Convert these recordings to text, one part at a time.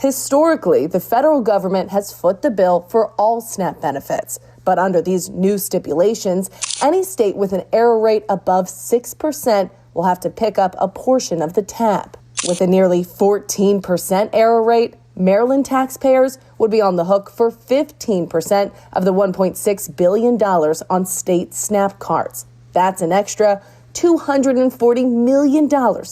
Historically, the federal government has footed the bill for all SNAP benefits. But under these new stipulations, any state with an error rate above 6% will have to pick up a portion of the tab. With a nearly 14% error rate, Maryland taxpayers would be on the hook for 15% of the $1.6 billion on state SNAP cards. That's an extra $240 million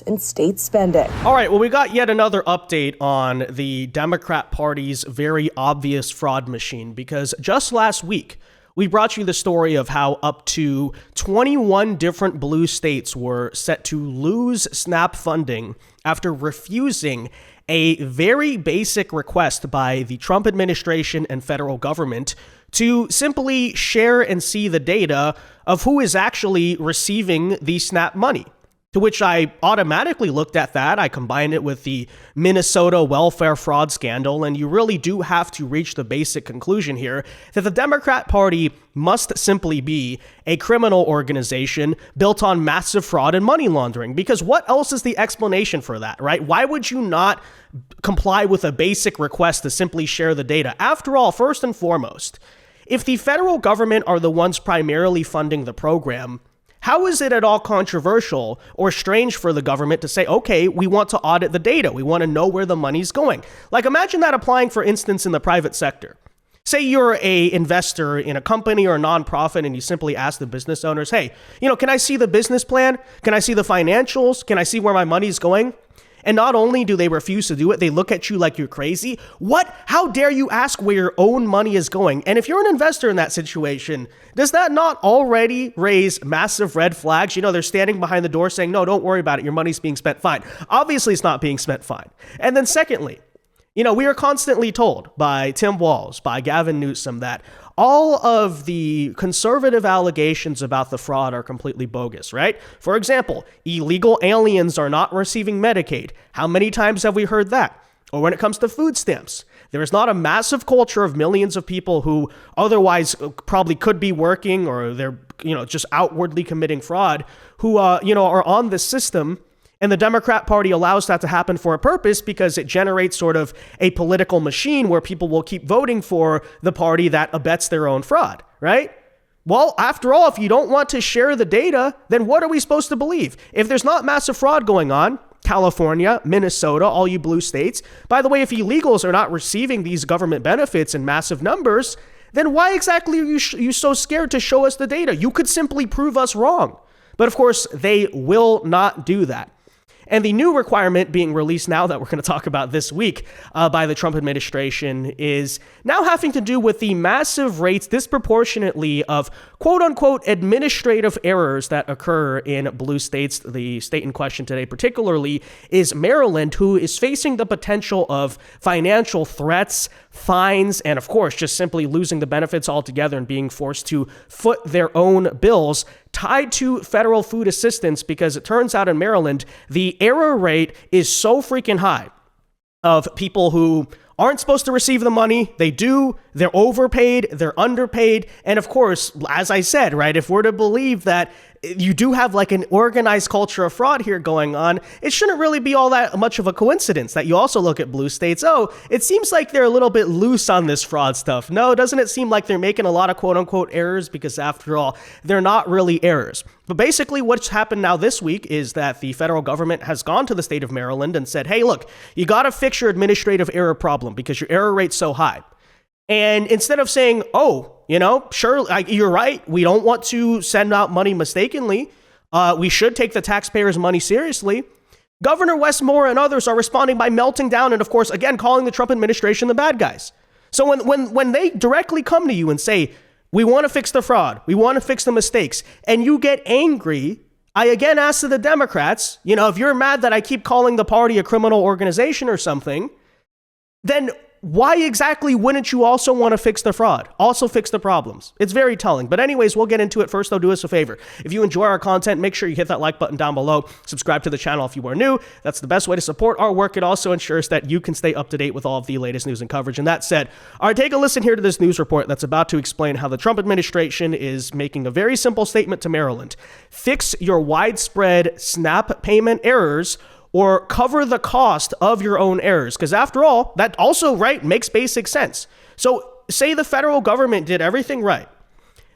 in state spending. All right, well, we got yet another update on the Democrat Party's very obvious fraud machine, because just last week, we brought you the story of how up to 21 different blue states were set to lose SNAP funding after refusing a very basic request by the Trump administration and federal government to simply share and see the data of who is actually receiving the SNAP money. To which I automatically looked at that. I combined it with the Minnesota welfare fraud scandal, and you really do have to reach the basic conclusion here that the Democrat Party must simply be a criminal organization built on massive fraud and money laundering. Because what else is the explanation for that, right? Why would you not comply with a basic request to simply share the data? After all, first and foremost, if the federal government are the ones primarily funding the program, how is it at all controversial or strange for the government to say, okay, we want to audit the data. We want to know where the money's going. Like, imagine that applying, for instance, in the private sector. Say you're a investor in a company or a nonprofit and you simply ask the business owners, hey, can I see the business plan? Can I see the financials? Can I see where my money's going? And not only do they refuse to do it, they look at you like you're crazy. What? How dare you ask where your own money is going? And if you're an investor in that situation, does that not already raise massive red flags? They're standing behind the door saying, no, don't worry about it. Your money's being spent fine. Obviously, it's not being spent fine. And then secondly, we are constantly told by Tim Walz, by Gavin Newsom, that all of the conservative allegations about the fraud are completely bogus, right? For example, illegal aliens are not receiving Medicaid. How many times have we heard that? Or when it comes to food stamps, there is not a massive culture of millions of people who otherwise probably could be working, or they're, just outwardly committing fraud, who, are on the system. And the Democrat Party allows that to happen for a purpose, because it generates sort of a political machine where people will keep voting for the party that abets their own fraud, right? Well, after all, if you don't want to share the data, then what are we supposed to believe? If there's not massive fraud going on, California, Minnesota, all you blue states, by the way, if illegals are not receiving these government benefits in massive numbers, then why exactly are you so scared to show us the data? You could simply prove us wrong. But of course, they will not do that. And the new requirement being released now that we're going to talk about this week by the Trump administration is now having to do with the massive rates disproportionately of quote unquote administrative errors that occur in blue states. The state in question today particularly is Maryland, who is facing the potential of financial threats, fines, and of course, just simply losing the benefits altogether and being forced to foot their own bills tied to federal food assistance, because it turns out in Maryland, the error rate is so freaking high of people who aren't supposed to receive the money. They do. They're overpaid. They're underpaid. And of course, as I said, right, if we're to believe that you do have like an organized culture of fraud here going on, it shouldn't really be all that much of a coincidence that you also look at blue states. Oh, it seems like they're a little bit loose on this fraud stuff. No, doesn't it seem like they're making a lot of quote unquote errors? Because after all, they're not really errors. But basically what's happened now this week is that the federal government has gone to the state of Maryland and said, hey, look, you got to fix your administrative error problem because your error rate's so high. And instead of saying, oh, sure, you're right, we don't want to send out money mistakenly, we should take the taxpayers' money seriously, Governor Wes Moore and others are responding by melting down and, of course, again, calling the Trump administration the bad guys. So when they directly come to you and say, we want to fix the fraud, we want to fix the mistakes, and you get angry, I again ask to the Democrats, if you're mad that I keep calling the party a criminal organization or something, then why exactly wouldn't you also want to fix the fraud? Also fix the problems? It's very telling. But anyways, we'll get into it. First, though, do us a favor. If you enjoy our content, make sure you hit that like button down below. Subscribe to the channel if you are new. That's the best way to support our work. It also ensures that you can stay up to date with all of the latest news and coverage. And that said, all right, take a listen here to this news report that's about to explain how the Trump administration is making a very simple statement to Maryland. Fix your widespread SNAP payment errors, or cover the cost of your own errors. Because after all, that also, right, makes basic sense. So say the federal government did everything right.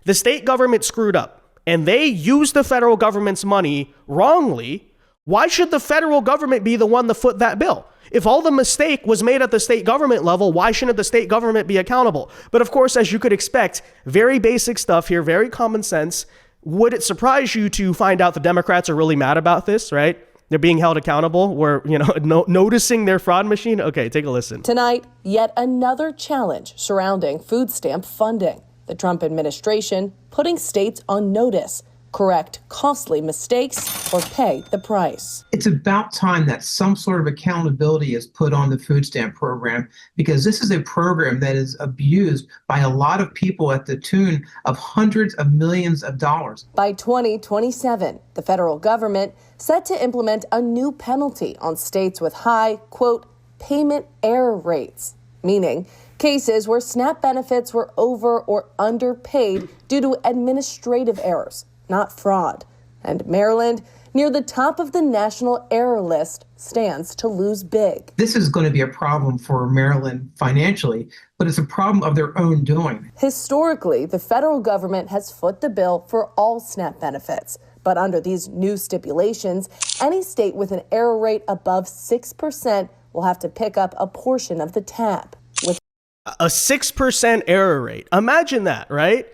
The state government screwed up and they used the federal government's money wrongly. Why should the federal government be the one to foot that bill? If all the mistake was made at the state government level, why shouldn't the state government be accountable? But of course, as you could expect, very basic stuff here, very common sense. Would it surprise you to find out the Democrats are really mad about this, right? They're being held accountable. We're, noticing their fraud machine. Okay, take a listen. Tonight, yet another challenge surrounding food stamp funding. The Trump administration putting states on notice. Correct costly mistakes or pay the price. It's about time that some sort of accountability is put on the food stamp program, because this is a program that is abused by a lot of people at the tune of hundreds of millions of dollars. By 2027, the federal government set to implement a new penalty on states with high, quote, payment error rates, meaning cases where SNAP benefits were over or underpaid due to administrative errors, not fraud. And Maryland, near the top of the national error list, stands to lose big. This is going to be a problem for Maryland financially, but it's a problem of their own doing. Historically, the federal government has foot the bill for all SNAP benefits. But under these new stipulations, any state with an error rate above 6% will have to pick up a portion of the tab. With a 6% error rate. Imagine that, right?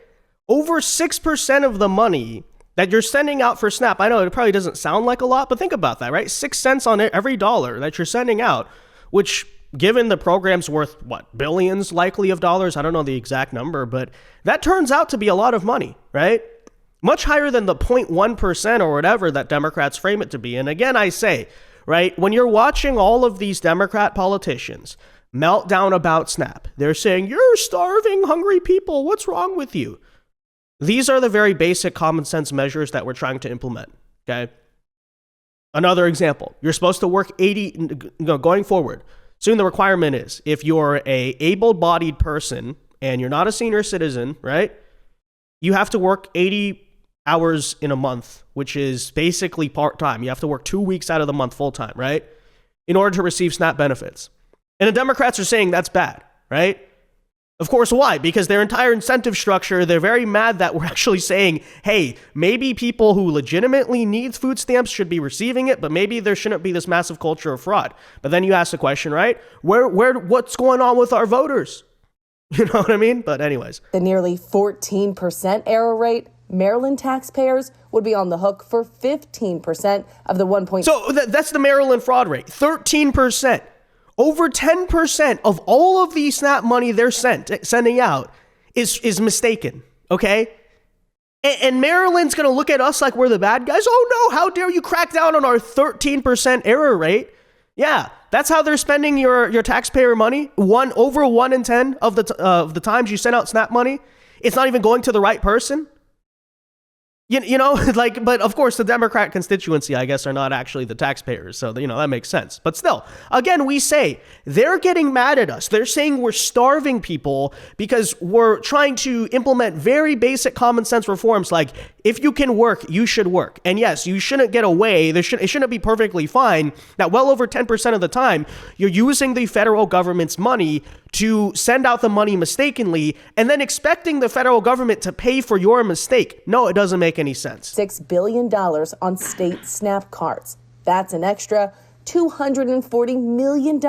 Over 6% of the money that you're sending out for SNAP. I know it probably doesn't sound like a lot, but think about that, right? 6 cents on every dollar that you're sending out, which given the program's worth, what, billions likely of dollars? I don't know the exact number, but that turns out to be a lot of money, right? Much higher than the 0.1% or whatever that Democrats frame it to be. And again, I say, right, when you're watching all of these Democrat politicians melt down about SNAP, they're saying, you're starving hungry people. What's wrong with you? These are the very basic common sense measures that we're trying to implement, okay? Another example, you're supposed to work 80, going forward. Soon the requirement is, if you're a able-bodied person and you're not a senior citizen, right? You have to work 80 hours in a month, which is basically part-time. You have to work 2 weeks out of the month full-time, right? In order to receive SNAP benefits. And the Democrats are saying that's bad, right? Of course, why? Because their entire incentive structure, they're very mad that we're actually saying, hey, maybe people who legitimately need food stamps should be receiving it, but maybe there shouldn't be this massive culture of fraud. But then you ask the question, right? What's going on with our voters? You know what I mean? But anyways. The nearly 14% error rate, Maryland taxpayers would be on the hook for 15% of the 1. So that's the Maryland fraud rate, 13%. Over 10% of all of the SNAP money they're sending out is mistaken, okay? And Maryland's going to look at us like we're the bad guys. Oh no, how dare you crack down on our 13% error rate? Yeah, that's how they're spending your taxpayer money. Over 1 in 10 of the times you send out SNAP money, it's not even going to the right person. You know, like, but of course the Democrat constituency, I guess, are not actually the taxpayers. So, that makes sense. But still, again, we say they're getting mad at us. They're saying we're starving people because we're trying to implement very basic common sense reforms. Like, if you can work, you should work. And yes, you shouldn't get away. It shouldn't be perfectly fine that well over 10% of the time you're using the federal government's money to send out the money mistakenly and then expecting the federal government to pay for your mistake. No, it doesn't make any sense. $6 billion on state SNAP cards. That's an extra $240 million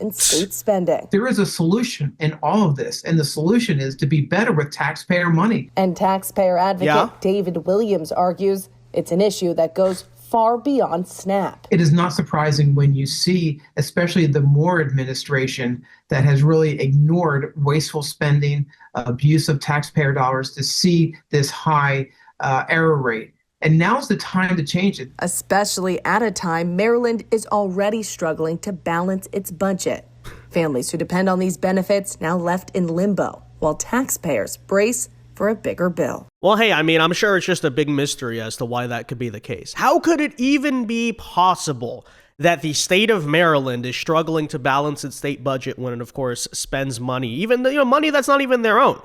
in state spending. There is a solution in all of this, and the solution is to be better with taxpayer money. And taxpayer advocate David Williams argues it's an issue that goes far beyond SNAP. It is not surprising when you see, especially the Moore administration, that has really ignored wasteful spending, abuse of taxpayer dollars, to see this high error rate. And now's the time to change it. Especially at a time Maryland is already struggling to balance its budget. Families who depend on these benefits now left in limbo, while taxpayers brace for a bigger bill. Well, hey, I'm sure it's just a big mystery as to why that could be the case. How could it even be possible that the state of Maryland is struggling to balance its state budget when it, of course, spends money, even money that's not even their own?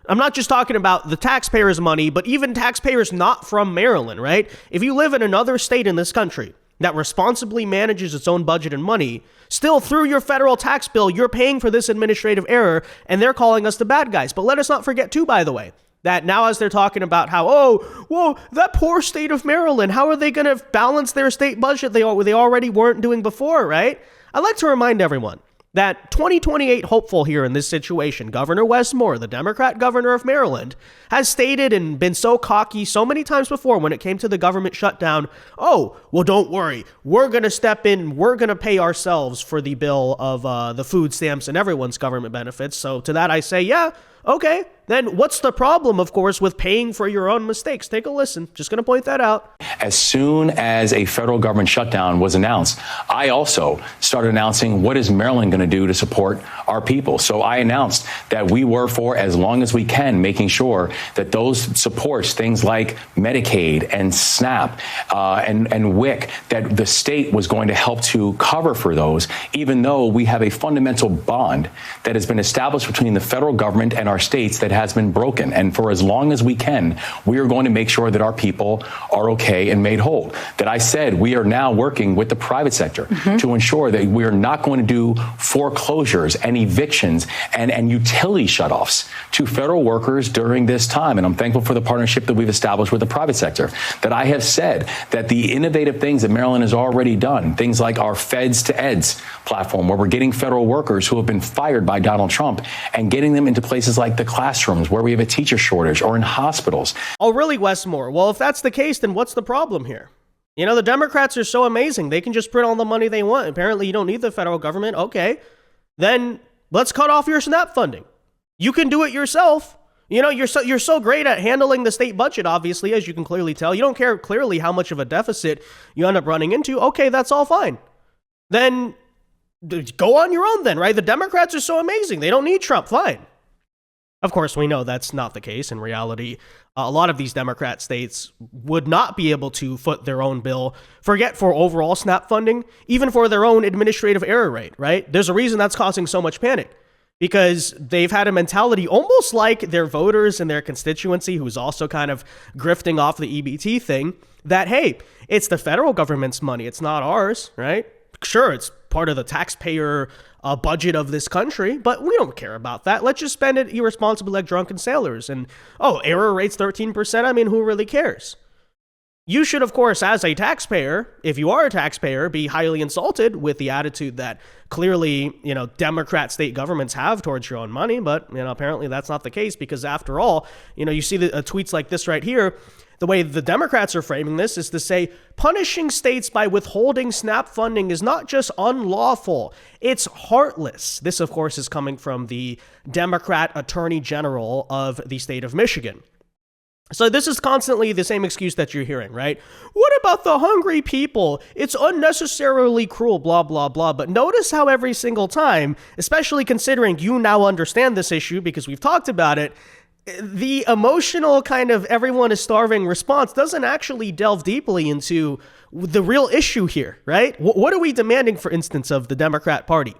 I'm not just talking about the taxpayers' money, but even taxpayers not from Maryland, right? If you live in another state in this country, that responsibly manages its own budget and money, still through your federal tax bill, you're paying for this administrative error, and they're calling us the bad guys. But let us not forget too, by the way, that now as they're talking about how, oh, whoa, that poor state of Maryland, how are they going to balance their state budget they already weren't doing before, right? I'd like to remind everyone that 2028 hopeful here in this situation, Governor Wes Moore, the Democrat governor of Maryland, has stated and been so cocky so many times before when it came to the government shutdown, oh, well, don't worry, we're going to step in, we're going to pay ourselves for the bill of the food stamps and everyone's government benefits. So to that I say, yeah, okay, then what's the problem, of course, with paying for your own mistakes? Take a listen. Just going to point that out. As soon as a federal government shutdown was announced, I also started announcing what is Maryland going to do to support our people. So I announced that we were, for as long as we can, making sure that those supports, things like Medicaid and SNAP and WIC, that the state was going to help to cover for those, even though we have a fundamental bond that has been established between the federal government and our states that has been broken. And for as long as we can, we are going to make sure that our people are okay and made whole. That I said we are now working with the private sector to ensure that we are not going to do foreclosures and evictions and utility shutoffs to federal workers during this time. And I'm thankful for the partnership that we've established with the private sector. That I have said that the innovative things that Maryland has already done, things like our Feds to Eds platform, where we're getting federal workers who have been fired by Donald Trump and getting them into places like the classrooms where we have a teacher shortage or in hospitals. Oh, really, Wes Moore? Well, if that's the case, then what's the problem here? You know, the Democrats are so amazing. They can just print all the money they want. Apparently, you don't need the federal government. Okay, then let's cut off your SNAP funding. You can do it yourself. You know, you're so great at handling the state budget, obviously, as you can clearly tell. You don't care clearly how much of a deficit you end up running into. Okay, that's all fine. Then go on your own then, right? The Democrats are so amazing. They don't need Trump. Fine. Of course, we know that's not the case. In reality, a lot of these Democrat states would not be able to foot their own bill, forget for overall SNAP funding, even for their own administrative error rate, right? There's a reason that's causing so much panic, because they've had a mentality almost like their voters and their constituency, who's also kind of grifting off the EBT thing, that, hey, it's the federal government's money, it's not ours, right? Sure, it's part of the taxpayer budget of this country, but we don't care about that. Let's just spend it irresponsibly like drunken sailors. And, oh, error rate's 13%. I mean, who really cares? You should, of course, as a taxpayer, if you are a taxpayer, be highly insulted with the attitude that clearly, you know, Democrat state governments have towards your own money. But, you know, apparently that's not the case, because after all, you know, you see the tweets like this right here. The way the Democrats are framing this is to say punishing states by withholding SNAP funding is not just unlawful, it's heartless. This, of course, is coming from the Democrat Attorney General of the state of Michigan. So this is constantly the same excuse that you're hearing, right? What about the hungry people? It's unnecessarily cruel, blah, blah, blah. But notice how every single time, especially considering you now understand this issue because we've talked about it, the emotional kind of everyone is starving response doesn't actually delve deeply into the real issue here, right? What are we demanding, for instance, of the Democrat Party?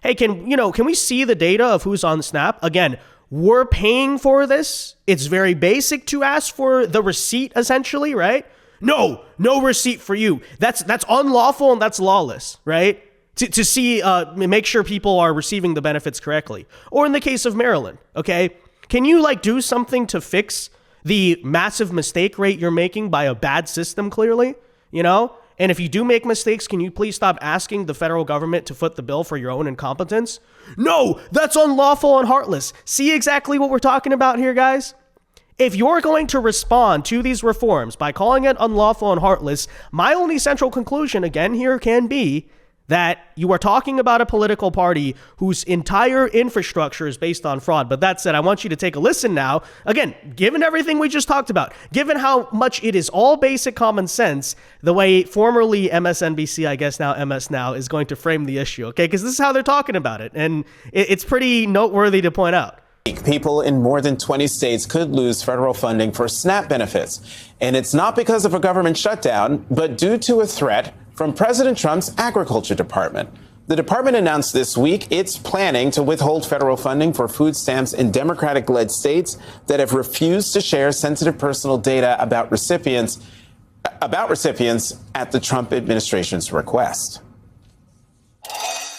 Hey, can we see the data of who's on SNAP? Again, we're paying for this. It's very basic to ask for the receipt, essentially, right? No receipt for you. That's unlawful and that's lawless, right? To see, make sure people are receiving the benefits correctly. Or in the case of Maryland, okay? Can you do something to fix the massive mistake rate you're making by a bad system, clearly? You know? And if you do make mistakes, can you please stop asking the federal government to foot the bill for your own incompetence? No, that's unlawful and heartless. See exactly what we're talking about here, guys? If you're going to respond to these reforms by calling it unlawful and heartless, my only central conclusion, again, here can be that you are talking about a political party whose entire infrastructure is based on fraud. But that said, I want you to take a listen now. Again, given everything we just talked about, given how much it is all basic common sense, the way formerly MSNBC, I guess now MS Now, is going to frame the issue, okay? Because this is how they're talking about it. And it's pretty noteworthy to point out. People in more than 20 states could lose federal funding for SNAP benefits. And it's not because of a government shutdown, but due to a threat from President Trump's Agriculture Department. The department announced this week it's planning to withhold federal funding for food stamps in Democratic-led states that have refused to share sensitive personal data about recipients. about recipients at the Trump administration's request.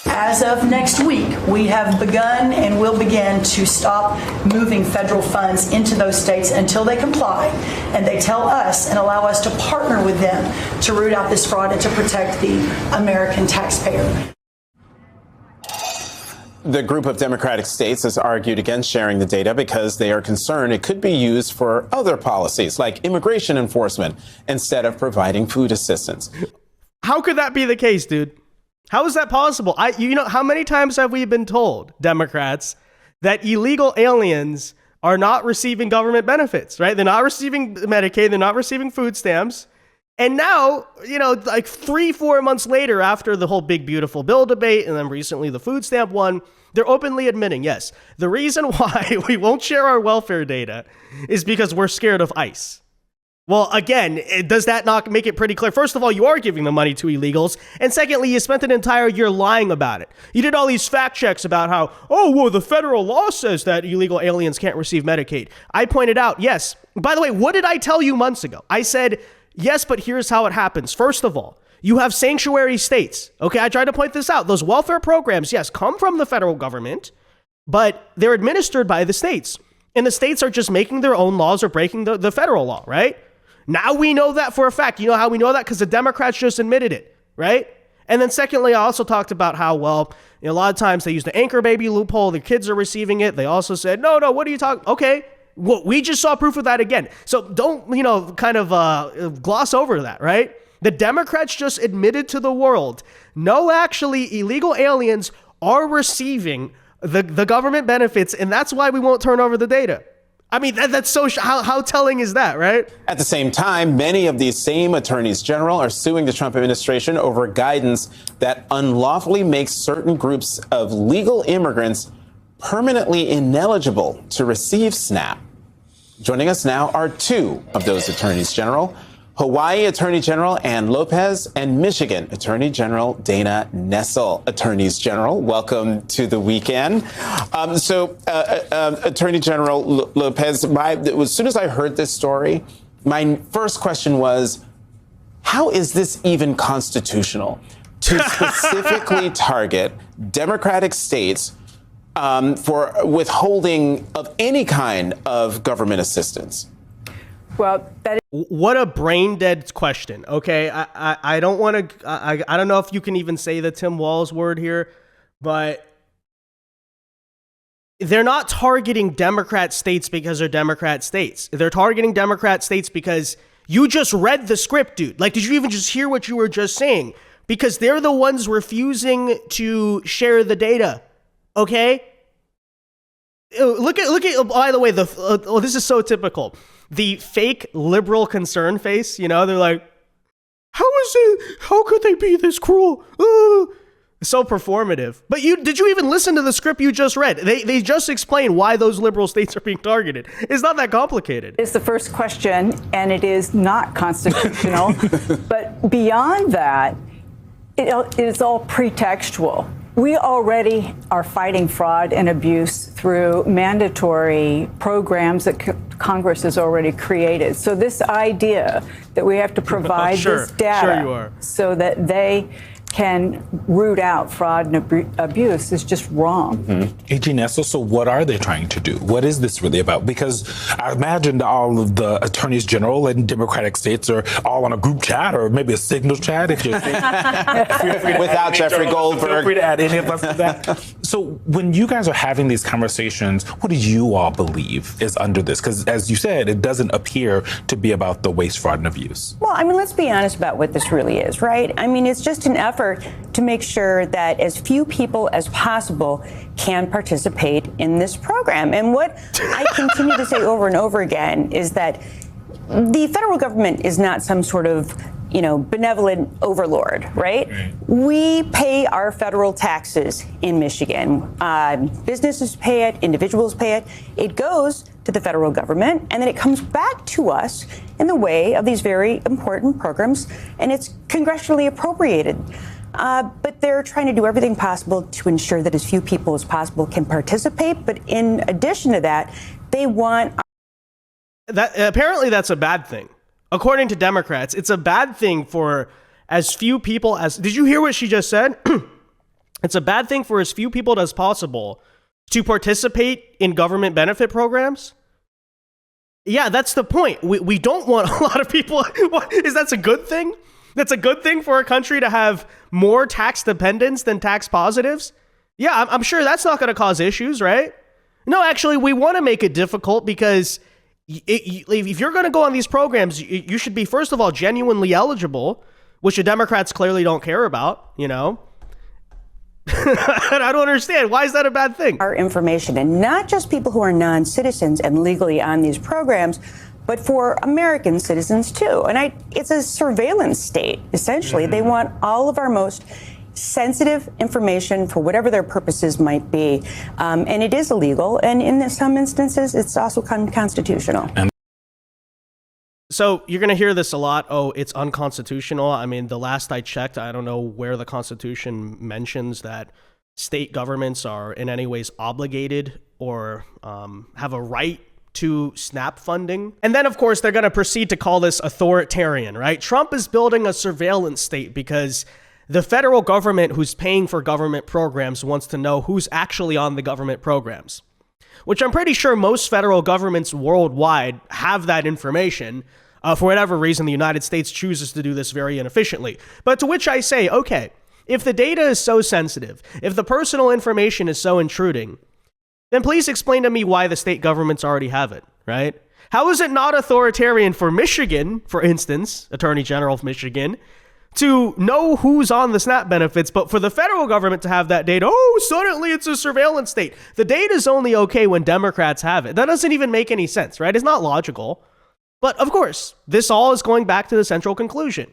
As of next week, we have begun and will begin to stop moving federal funds into those states until they comply and they tell us and allow us to partner with them to root out this fraud and to protect the American taxpayer. The group of Democratic states has argued against sharing the data because they are concerned it could be used for other policies like immigration enforcement instead of providing food assistance. How could that be the case, dude? How is that possible? How many times have we been told, Democrats, that illegal aliens are not receiving government benefits, right? They're not receiving Medicaid, they're not receiving food stamps. And now, like 3-4 months later, after the whole big, beautiful bill debate, and then recently the food stamp one, they're openly admitting, yes, the reason why we won't share our welfare data is because we're scared of ICE. Well, again, does that not make it pretty clear? First of all, you are giving the money to illegals. And secondly, you spent an entire year lying about it. You did all these fact checks about how, the federal law says that illegal aliens can't receive Medicaid. I pointed out, yes. By the way, what did I tell you months ago? I said, yes, but here's how it happens. First of all, you have sanctuary states. Okay, I tried to point this out. Those welfare programs, yes, come from the federal government, but they're administered by the states. And the states are just making their own laws or breaking the federal law, right? Now we know that for a fact. You know how we know that? Because the Democrats just admitted it, right? And then secondly, I also talked about how, a lot of times they use the anchor baby loophole. The kids are receiving it. They also said, no, what are you talking? Okay, well, we just saw proof of that again. So don't, gloss over that, right? The Democrats just admitted to the world, no, actually, illegal aliens are receiving the government benefits, and that's why we won't turn over the data. I mean, that's so, how telling is that, right? At the same time, many of these same attorneys general are suing the Trump administration over guidance that unlawfully makes certain groups of legal immigrants permanently ineligible to receive SNAP. Joining us now are two of those attorneys general, Hawaii Attorney General Ann Lopez and Michigan Attorney General Dana Nessel. Attorneys General, welcome to the weekend. Attorney General Lopez, as soon as I heard this story, my first question was, how is this even constitutional to specifically target Democratic states for withholding of any kind of government assistance? Well, that is what a brain dead question. Okay, I don't want to. I don't know if you can even say the Tim Walz word here, but they're not targeting Democrat states because they're Democrat states. They're targeting Democrat states because you just read the script, dude. Like, did you even just hear what you were just saying? Because they're the ones refusing to share the data. Okay. Look at. By the way, this is so typical. The fake liberal concern face, they're like, how could they be this cruel? So performative. But did you even listen to the script you just read? They just explained why those liberal states are being targeted. It's not that complicated. is the first question, and it is not constitutional. But beyond that, it is all pretextual. We already are fighting fraud and abuse through mandatory programs that Congress has already created. So this idea that we have to provide this data so that they can root out fraud and abuse is just wrong. AG Nessel, so what are they trying to do? What is this really about? Because I imagined all of the attorneys general in Democratic states are all on a group chat or maybe a signal chat. If you're without Jeffrey Goldberg. Feel free to add any of us to that. So when you guys are having these conversations, what do you all believe is under this? Because as you said, it doesn't appear to be about the waste, fraud, and abuse. Well, I mean, let's be honest about what this really is, right? I mean, it's just an effort to make sure that as few people as possible can participate in this program. And what I continue to say over and over again is that the federal government is not some sort of, benevolent overlord, right? We pay our federal taxes in Michigan. Businesses pay it, individuals pay it. It goes to the federal government, and then it comes back to us in the way of these very important programs, and it's congressionally appropriated. But they're trying to do everything possible to ensure that as few people as possible can participate. But in addition to that, they want that. Apparently, that's a bad thing. according to Democrats, it's a bad thing for as few people as, did you hear what she just said? It's a bad thing for as few people as possible to participate in government benefit programs. Yeah, that's the point. We don't want a lot of people. That's a good thing? That's a good thing for a country to have more tax dependents than tax positives? Yeah, I'm sure that's not going to cause issues, right? No, actually, we want to make it difficult because if you're going to go on these programs, you should be, first of all, genuinely eligible, which the Democrats clearly don't care about, you know? I don't understand. Why is that a bad thing? Our information, and not just people who are non-citizens and legally on these programs, but for American citizens too. And it's a surveillance state, essentially. They want all of our most sensitive information for whatever their purposes might be. And it is illegal. And in some instances, it's also unconstitutional. So you're going to hear this a lot. Oh, it's unconstitutional. I mean, the last I checked, I don't know where the Constitution mentions that state governments are in any ways obligated or have a right to SNAP funding. And then, of course, they're going to proceed to call this authoritarian, right? Trump is building a surveillance state because the federal government who's paying for government programs wants to know who's actually on the government programs, which I'm pretty sure most federal governments worldwide have that information. For whatever reason, the United States chooses to do this very inefficiently. But to which I say, okay, if the data is so sensitive, if the personal information is so intruding, then please explain to me why the state governments already have it, right? How is it not authoritarian for Michigan, for instance, Attorney General of Michigan, to know who's on the SNAP benefits, but for the federal government to have that data, oh, suddenly it's a surveillance state. The data is only okay when Democrats have it. That doesn't even make any sense, right? It's not logical. But of course, this all is going back to the central conclusion.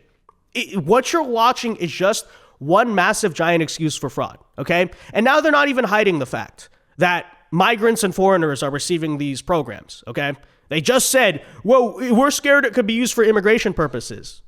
What you're watching is just one massive giant excuse for fraud, okay? And now they're not even hiding the fact that migrants and foreigners are receiving these programs, okay? They just said, whoa, we're scared it could be used for immigration purposes.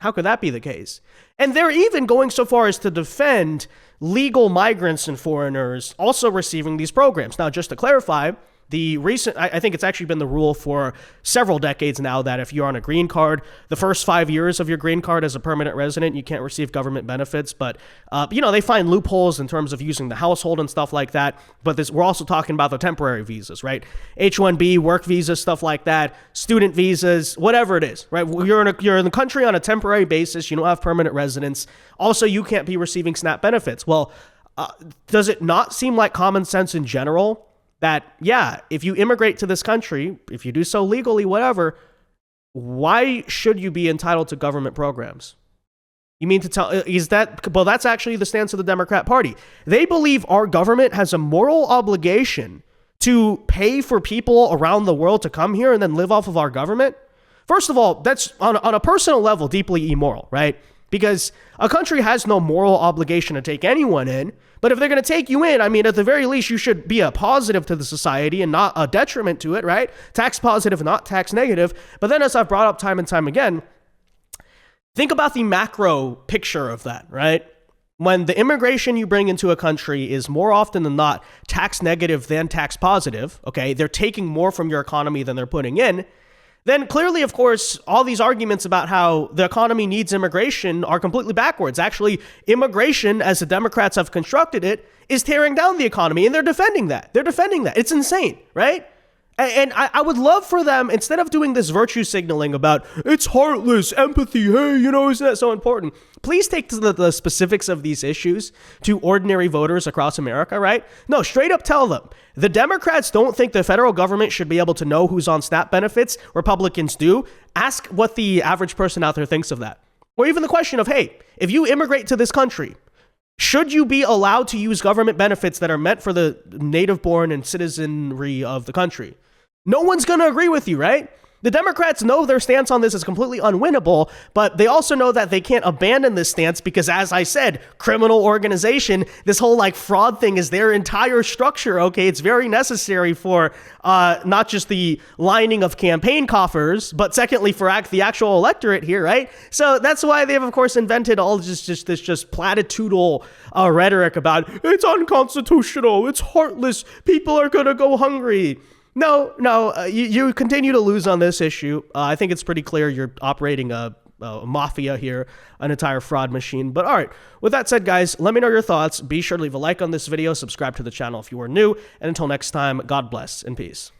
How could that be the case? And they're even going so far as to defend legal migrants and foreigners also receiving these programs. Now, just to clarify, the recent, I think it's actually been the rule for several decades now that if you're on a green card, the first 5 years of your green card as a permanent resident, you can't receive government benefits. But, they find loopholes in terms of using the household and stuff like that. But we're also talking about the temporary visas, right? H-1B, work visas, stuff like that, student visas, whatever it is, right? You're in the country on a temporary basis. You don't have permanent residence. Also, you can't be receiving SNAP benefits. Well, does it not seem like common sense in general that, yeah, if you immigrate to this country, if you do so legally, whatever, why should you be entitled to government programs? You mean to tell, well, that's actually the stance of the Democrat Party. They believe our government has a moral obligation to pay for people around the world to come here and then live off of our government. First of all, that's on a personal level, deeply immoral, right? Because a country has no moral obligation to take anyone in. But if they're going to take you in, I mean, at the very least, you should be a positive to the society and not a detriment to it, right? Tax positive, not tax negative. But then, as I've brought up time and time again, think about the macro picture of that, right? When the immigration you bring into a country is more often than not tax negative than tax positive, okay, they're taking more from your economy than they're putting in, then clearly, of course, all these arguments about how the economy needs immigration are completely backwards. Actually, immigration, as the Democrats have constructed it, is tearing down the economy, and they're defending that. It's insane, right? And I would love for them, instead of doing this virtue signaling about it's heartless, empathy, hey, isn't that so important? Please take the specifics of these issues to ordinary voters across America, right? No, straight up tell them. The Democrats don't think the federal government should be able to know who's on SNAP benefits. Republicans do. Ask what the average person out there thinks of that. Or even the question of, hey, if you immigrate to this country, should you be allowed to use government benefits that are meant for the native born and citizenry of the country? No one's going to agree with you, right? The Democrats know their stance on this is completely unwinnable, but they also know that they can't abandon this stance because, as I said, criminal organization, this whole fraud thing is their entire structure, okay? It's very necessary for not just the lining of campaign coffers, but secondly, for the actual electorate here, right? So that's why they've, of course, invented all this platitudinal rhetoric about it's unconstitutional, it's heartless, people are going to go hungry. No, you continue to lose on this issue. I think it's pretty clear you're operating a mafia here, an entire fraud machine. But all right, with that said, guys, let me know your thoughts. Be sure to leave a like on this video, subscribe to the channel if you are new, and until next time, God bless and peace.